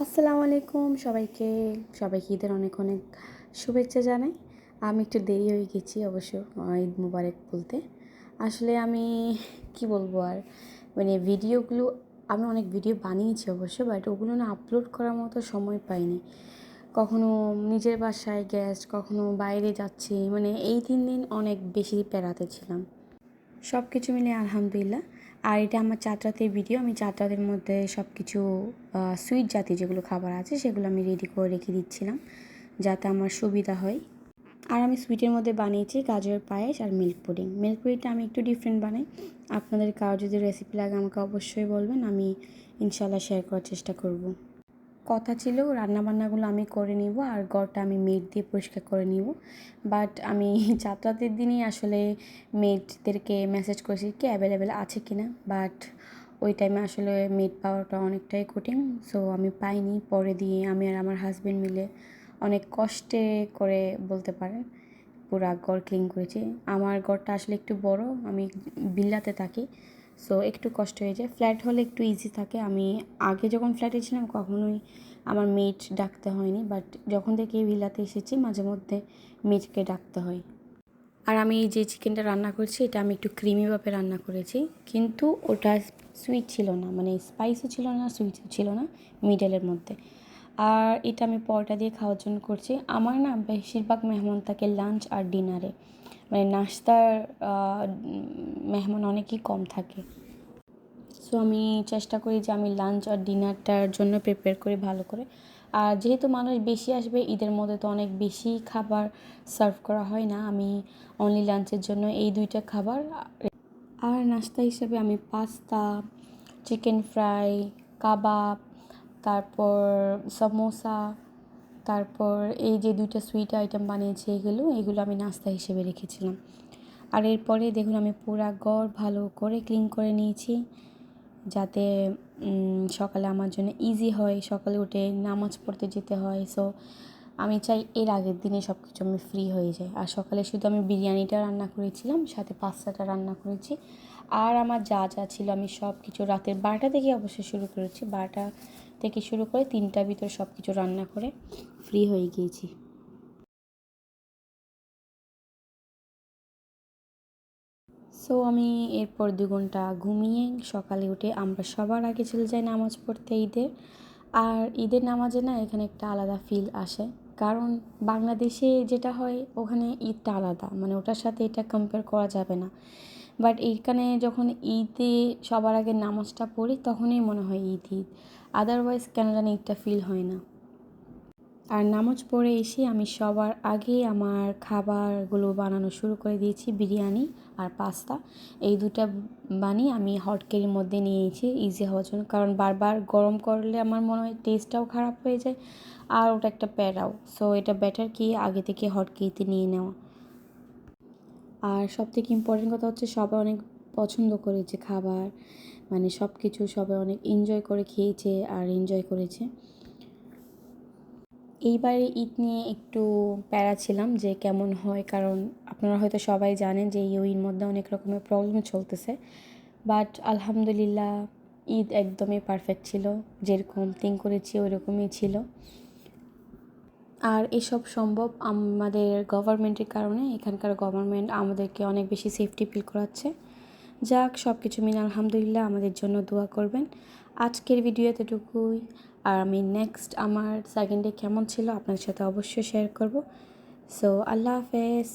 আসসালামু আলাইকুম সবাইকে ঈদের অনেক অনেক শুভেচ্ছা জানাই। আমি একটু দেরি হয়ে গেছি অবশ্য ঈদ মুবারক বলতে। আসলে আমি কি বলবো আর ভিডিওগুলো আমি অনেক ভিডিও বানিয়েছি অবশ্য, বাট ওগুলো না আপলোড করার মতো সময় পাইনি। কখনো নিজের বাসায় গেস্ট, কখনো বাইরে যাচ্ছি, এই 3 দিন অনেক বেশি প্যারাতে ছিলাম। সব কিছু মিলিয়ে আলহামদুলিল্লাহ। আর এটা আমার চাঁদ রাতের ভিডিও। আমি চাঁদ রাতের মধ্যে সব কিছু সুইট জাতীয় যেগুলো খাবার আছে সেগুলো আমি রেডি করে রেখে দিচ্ছিলাম যাতে আমার সুবিধা হয়। আর আমি সুইটের মধ্যে বানিয়েছি গাজর পায়েস আর মিল্ক পুডিং। মিল্ক পুডিংটা আমি একটু ডিফারেন্ট বানাই। আপনাদের কারো যদি রেসিপি লাগে আমাকে অবশ্যই বলবেন, আমি ইনশাল্লাহ শেয়ার করার চেষ্টা করব। কথা ছিল রান্নাবান্নাগুলো আমি করে নিব আর ঘরটা আমি মেড দিয়ে পরিষ্কার করে নিব। বাট আমি যাত্রাতের দিনই আসলে মেডদেরকে মেসেজ করেছি কি অ্যাভেলেবেল আছে কি না, বাট ওই টাইমে আসলে মেড পাওয়াটা অনেকটাই কঠিন। সো আমি পাইনি, পরে দিয়ে আমি আর আমার হাজব্যান্ড মিলে অনেক কষ্টে করে বলতে পারেন পুরা ঘর ক্লিন করেছি। আমার ঘরটা আসলে একটু বড়, আমি বিল্লাতে থাকি, সো একটু কষ্ট হয়ে যায়। ফ্ল্যাট হলে একটু ইজি থাকে। আমি আগে যখন ফ্ল্যাটে ছিলাম কখনোই আমার মেড ডাকতে হয়নি, বাট যখন থেকে এই ভিলাতে এসেছি মাঝে মধ্যে মেডকে ডাকতে হয়। আর আমি যে চিকেনটা রান্না করছি এটা আমি একটু ক্রিমিভাবে রান্না করেছি, কিন্তু ওটা সুইট ছিল না, স্পাইসও ছিল না, সুইটও ছিল না, মিডলের মধ্যে। আর এটা আমি পরোটা দিয়ে খাওয়ার জন্য করছি। আমার না বেশিরভাগ মেহমান থাকে লাঞ্চ আর ডিনারে, নাস্তার মেহমান অনেকই কম থাকে। সো আমি চেষ্টা করি যে আমি লাঞ্চ আর ডিনারটার জন্য প্রিপেয়ার করি ভালো করে। আর যেহেতু মানুষ বেশি আসবে ঈদের মধ্যে, তো অনেক বেশি খাবার সার্ভ করা হয় না, আমি অনলি লাঞ্চের জন্য এই 2টা খাবার। আর নাস্তা হিসেবে আমি পাস্তা, চিকেন ফ্রাই, কাবাব, তারপর সমোসা, তারপর এই যে 2টা সুইট আইটেম বানিয়েছি এগুলো আমি নাস্তা হিসেবে রেখেছিলাম। আর এরপরে দেখুন আমি পুরা ঘর ভালো করে ক্লিন করে নিয়েছি যাতে সকালে আমার জন্য ইজি হয়, সকালে উঠে নামাজ পড়তে যেতে হয়। সো আমি চাই এর আগের দিনে সব কিছু আমি ফ্রি হয়ে যাই। আর সকালে শুধু আমি বিরিয়ানিটা রান্না করেছিলাম, সাথে পাস্তাটা রান্না করেছি। আর আমার যা যা ছিল আমি সব কিছু রাতের 12টা থেকে অবশ্যই শুরু করেছি, 12টা থেকে শুরু করে 3টার ভিতর সব কিছু রান্না করে ফ্রি হয়ে গিয়েছি। সো আমি এরপর 2 ঘন্টা ঘুমিয়ে সকালে উঠে আমরা সবার আগে চলে যাই নামাজ পড়তে ঈদের। আর ঈদের নামাজে না এখানে একটা আলাদা ফিল আসে, কারণ বাংলাদেশে যেটা হয় ওখানে ঈদটা আলাদা, ওটার সাথে এটা কম্পেয়ার করা যাবে না। বাট এইখানে যখন ঈদে সবার আগে নামাজটা পড়ি তখনই মনে হয় ঈদ ঈদ, আদারওয়াইজ কেন জানি ঈদটা ফিল হয় না। আর নামাজ পড়ে এসে আমি সবার আগে আমার খাবারগুলো বানানো শুরু করে দিয়েছি। বিরিয়ানি আর পাস্তা এই 2টা বানিয়ে আমি হট কেরির মধ্যে নিয়েছি ইজি হওয়ার জন্য, কারণ বারবার গরম করলে আমার মনে হয় টেস্টটাও খারাপ হয়ে যায় আর ওটা একটা প্যারাও। সো এটা বেটার কি আগে থেকে হট কেরিতে নিয়ে নেওয়া। আর সবথেকে ইম্পর্টেন্ট কথা হচ্ছে সবাই অনেক পছন্দ করেছে খাবার, সব কিছু সবাই অনেক এনজয় করে খেয়েছে আর এনজয় করেছে। এইবারে ঈদ নিয়ে একটু প্যারা ছিলাম যে কেমন হয়, কারণ আপনারা হয়তো সবাই জানেন যে এই ঈদের মধ্যে অনেক রকমের প্রবলেম চলতেছে। বাট আলহামদুলিল্লাহ ঈদ একদমই পারফেক্ট ছিল, যেরকম থিঙ্ক করেছি ওই রকমই ছিল। আর এসব সম্ভব আমাদের গভর্নমেন্টের কারণে। এখানকার গভর্নমেন্ট আমাদেরকে অনেক বেশি সেফটি ফিল করাচ্ছে। যাক, সব কিছু মিলে আলহামদুলিল্লাহ, আমাদের জন্য দোয়া করবেন। আজকের ভিডিও এতটুকুই। আর আমি নেক্সট আমার সেকেন্ড ডে কেমন ছিল আপনাদের সাথে অবশ্যই শেয়ার করব। সো আল্লাহ হাফেজ।